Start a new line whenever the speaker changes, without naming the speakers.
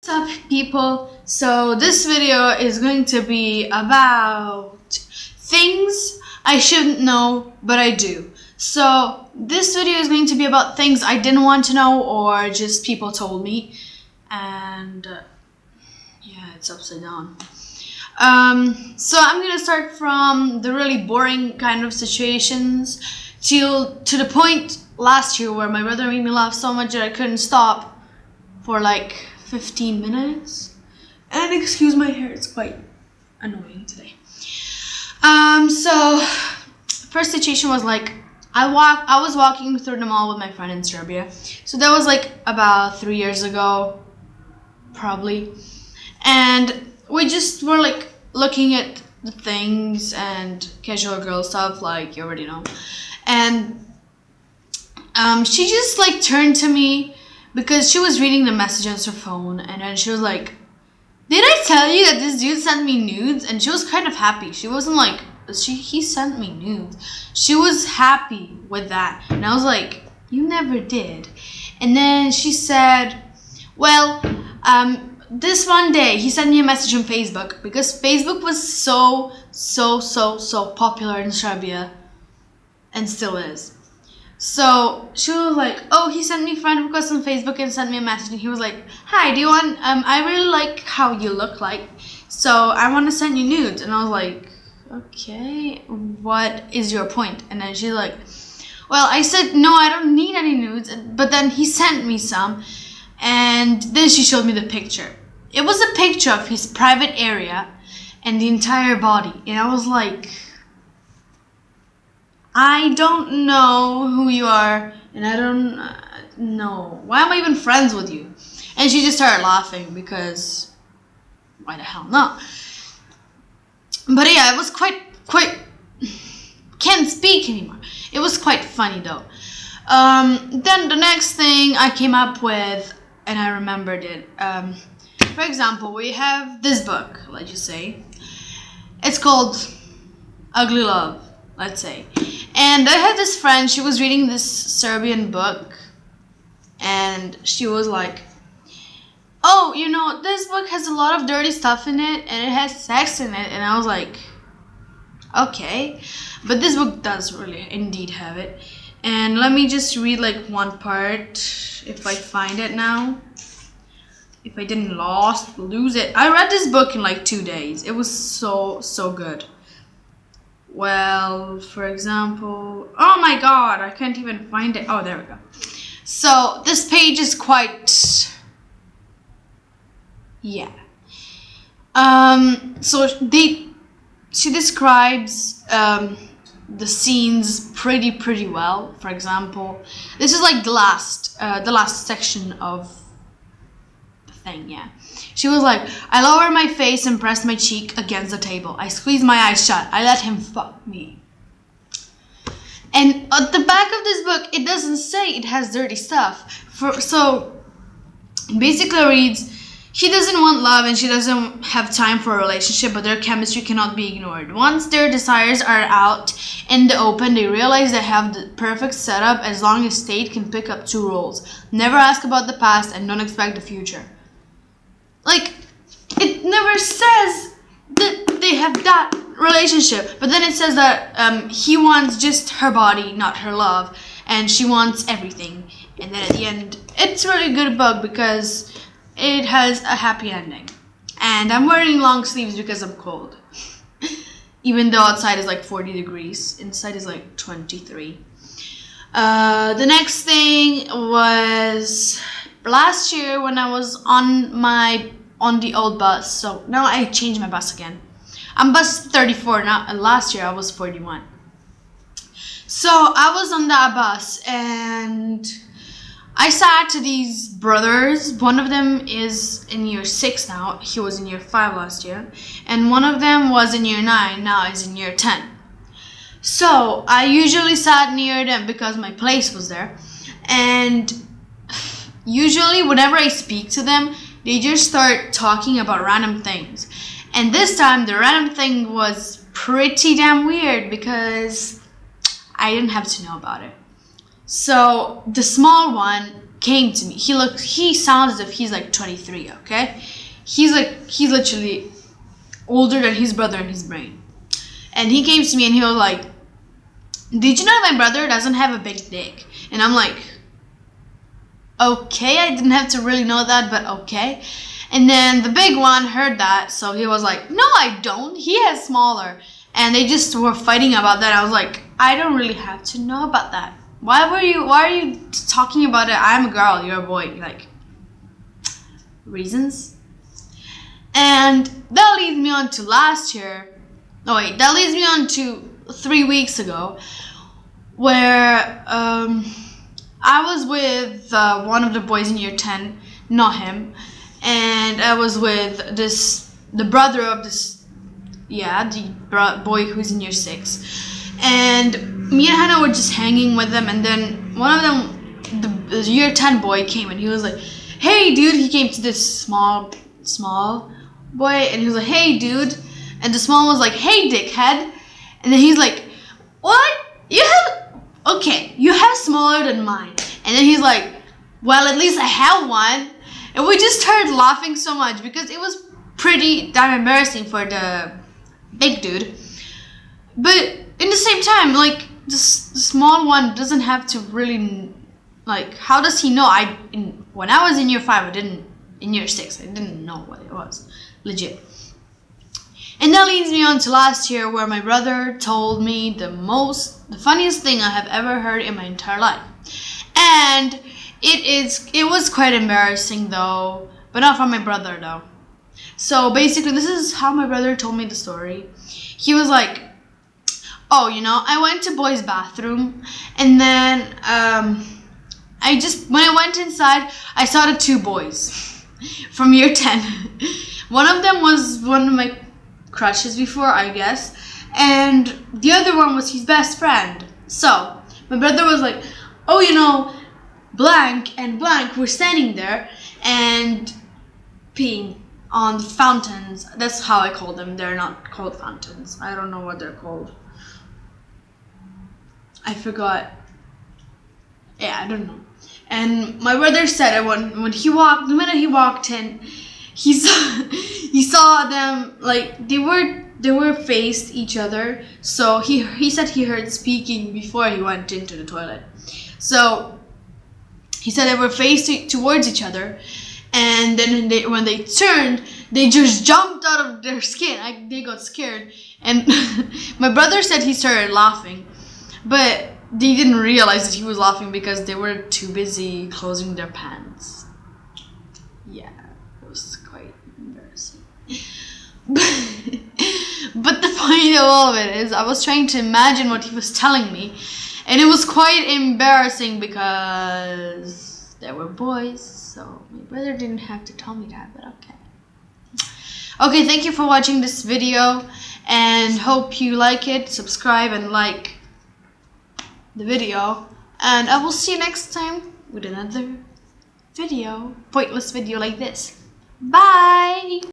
What's up, people? So this video is going to be about things I shouldn't know but I do. So this video is going to be about things I didn't want to know or just people told me, and yeah, it's upside down. So I'm gonna start from the really boring kind of situations to the point last year where my brother made me laugh so much that I couldn't stop for like 15 minutes. And excuse my hair, it's quite annoying today. So first situation was like I was walking through the mall with my friend in Serbia. So that was like about 3 years ago, probably. And we just were like looking at the things and casual girl stuff, like you already know. And she just like turned to me because she was reading the message on her phone, and then she was like, "Did I tell you that this dude sent me nudes?" And she was kind of happy. She wasn't like, he sent me nudes. She was happy with that. And I was like, "You never did." And then she said, "Well, this one day he sent me a message on Facebook because Facebook was so popular in Serbia and still is." So she was like, "Oh, he sent me friend request on Facebook and sent me a message, and he was like, 'Hi, do you want, I really like how you look like, so I want to send you nudes.'" And I was like, "Okay, what is your point?" And then she's like, "Well, I said, no, I don't need any nudes, but then he sent me some." And then she showed me the picture. It was a picture of his private area and the entire body. And I was like, I don't know who you are, and I don't know. Why am I even friends with you? And she just started laughing because why the hell not? But yeah, it was quite can't speak anymore. It was quite funny though. Then the next thing I came up with, and I remembered it. For example, we have this book, let's just say. It's called Ugly Love, let's say. And I had this friend, she was reading this Serbian book, and she was like, "Oh, you know, this book has a lot of dirty stuff in it, and it has sex in it." And I was like, okay, but this book does really indeed have it. And let me just read like one part, if I find it now. If I didn't lose it. I read this book in like 2 days. It was so good. Well, for example, oh my god, I can't even find it. Oh, there we go. So this page is quite, yeah. So she describes the scenes pretty well. For example, this is like the last section of the thing, yeah. She was like, "I lowered my face and pressed my cheek against the table. I squeezed my eyes shut. I let him fuck me." And at the back of this book, it doesn't say it has dirty stuff. So basically reads, "He doesn't want love and she doesn't have time for a relationship, but their chemistry cannot be ignored. Once their desires are out in the open, they realize they have the perfect setup as long as state can pick up 2 roles. Never ask about the past and don't expect the future." Like, it never says that they have that relationship, but then it says that he wants just her body, not her love, and she wants everything. And then at the end, it's a really good book because it has a happy ending. And I'm wearing long sleeves because I'm cold. Even though outside is like 40 degrees, inside is like 23. The next thing was last year when I was on the old bus. So now I changed my bus again. I'm bus 34 now, and last year I was 41. So I was on that bus and I sat to these brothers. One of them is in year 6 now. He was in year 5 last year. And one of them was in year 9, now is in year 10. So I usually sat near them because my place was there. And usually whenever I speak to them, they just start talking about random things. And this time the random thing was pretty damn weird because I didn't have to know about it. So the small one came to me. He sounds as if he's like 23, okay? He's literally older than his brother in his brain. And he came to me and he was like, did you know my brother doesn't have a big dick? And I'm like, okay, I didn't have to really know that, but okay. And then the big one heard that, so he was like, no, I don't. He has smaller. And they just were fighting about that. I was like, I don't really have to know about that. Why are you talking about it? I'm a girl, you're a boy. Like, reasons? And that leads me on to last year. Oh wait, that leads me on to 3 weeks ago, where I was with one of the boys in year 10, not him, and I was with the brother of this, the boy who's in year 6, and me and Hannah were just hanging with them, and then one of them, the year 10 boy came, and he was like, hey dude, he came to this small boy, and he was like, hey dude, and the small one was like, hey dickhead, and then he's like, what? You have smaller than mine. And then he's like, well, at least I have one. And we just started laughing so much because it was pretty damn embarrassing for the big dude. But in the same time, like, the small one doesn't have to really, like, how does he know? When I was in year 5, in year 6, I didn't know what it was, legit. And that leads me on to last year, where my brother told me the funniest thing I have ever heard in my entire life. And it was quite embarrassing though, but not from my brother though. So basically, this is how my brother told me the story. He was like, oh, I went to boys' bathroom, and then when I went inside, I saw the 2 boys from year 10. One of them was one of my crushes before, I guess, and the other one was his best friend. So my brother was like, oh, blank and blank were standing there and peeing on the fountains. That's how I call them. They're not called fountains. I don't know what they're called. I forgot. Yeah, I don't know. And my brother said that the minute he walked in, he saw them, like, they were faced each other. So he said he heard speaking before he went into the toilet. So he said they were faced towards each other, and then when they turned, they just jumped out of their skin. They got scared, and my brother said he started laughing, but they didn't realize that he was laughing because they were too busy closing their pants. Yeah, it was quite embarrassing. But the point of all of it is, I was trying to imagine what he was telling me, and it was quite embarrassing because there were boys, so my brother didn't have to tell me that, but okay. Okay, thank you for watching this video, and hope you like it. Subscribe and like the video, and I will see you next time with another video, pointless video like this. Bye!